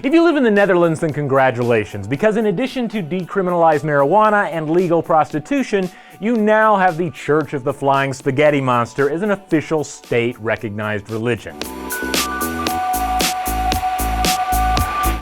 If you live in the Netherlands, then congratulations, because in addition to decriminalized marijuana and legal prostitution, you now have the Church of the Flying Spaghetti Monster as an official state-recognized religion.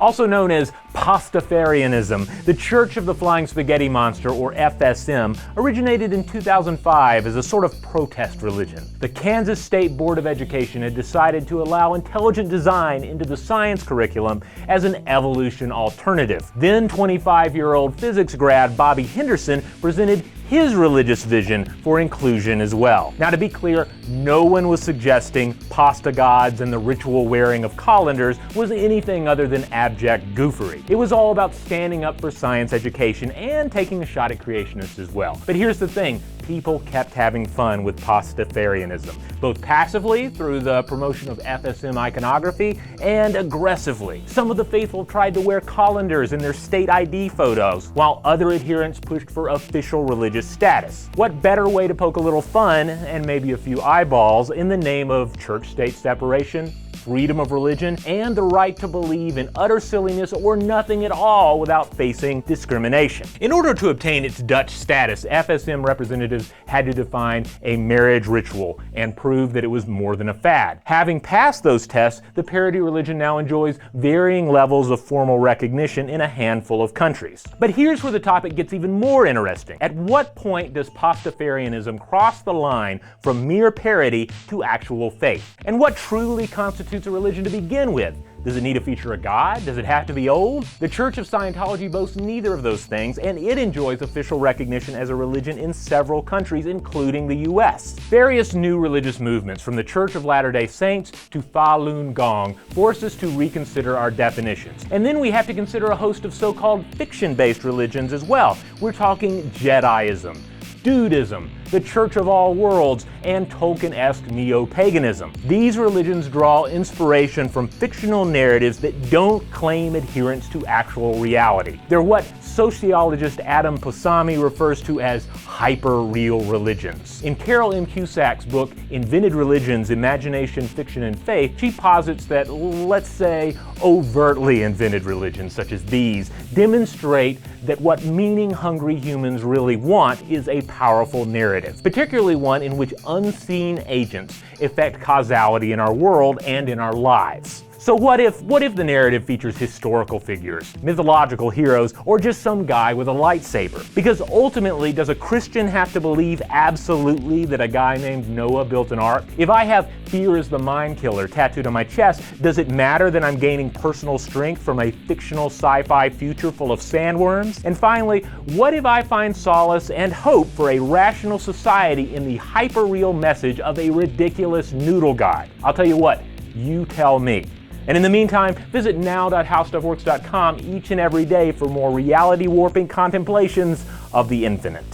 Also known as Pastafarianism, the Church of the Flying Spaghetti Monster, or FSM, originated in 2005 as a sort of protest religion. The Kansas State Board of Education had decided to allow intelligent design into the science curriculum as an evolution alternative. Then 25-year-old physics grad Bobby Henderson presented his religious vision for inclusion as well. Now, to be clear, no one was suggesting pasta gods and the ritual wearing of colanders was anything other than abject goofery. It was all about standing up for science education and taking a shot at creationists as well. But here's the thing, people kept having fun with Pastafarianism, both passively through the promotion of FSM iconography and aggressively. Some of the faithful tried to wear colanders in their state ID photos, while other adherents pushed for official religious status. What better way to poke a little fun and maybe a few eyeballs in the name of church-state separation, freedom of religion, and the right to believe in utter silliness or nothing at all without facing discrimination. In order to obtain its Dutch status, FSM representatives had to define a marriage ritual and prove that it was more than a fad. Having passed those tests, the parody religion now enjoys varying levels of formal recognition in a handful of countries. But here's where the topic gets even more interesting. At what point does Pastafarianism cross the line from mere parody to actual faith? And what truly constitutes a religion to begin with? Does it need to feature a god? Does it have to be old? The Church of Scientology boasts neither of those things, and it enjoys official recognition as a religion in several countries, including the US. Various new religious movements, from the Church of Latter-day Saints to Falun Gong, force us to reconsider our definitions. And then we have to consider a host of so-called fiction-based religions as well. We're talking Jediism, Dudeism, the Church of All Worlds, and Tolkien-esque neo-paganism. These religions draw inspiration from fictional narratives that don't claim adherence to actual reality. They're what sociologist Adam Posami refers to as hyper-real religions. In Carol M. Cusack's book, Invented Religions, Imagination, Fiction, and Faith, she posits that, let's say, overtly invented religions such as these demonstrate that what meaning-hungry humans really want is a powerful narrative, particularly one in which unseen agents affect causality in our world and in our lives. So what if the narrative features historical figures, mythological heroes, or just some guy with a lightsaber? Because ultimately, does a Christian have to believe absolutely that a guy named Noah built an ark? If I have "Fear is the Mind Killer" tattooed on my chest, does it matter that I'm gaining personal strength from a fictional sci-fi future full of sandworms? And finally, what if I find solace and hope for a rational society in the hyper-real message of a ridiculous noodle god? I'll tell you what, you tell me. And in the meantime, visit now.howstuffworks.com each and every day for more reality-warping contemplations of the infinite.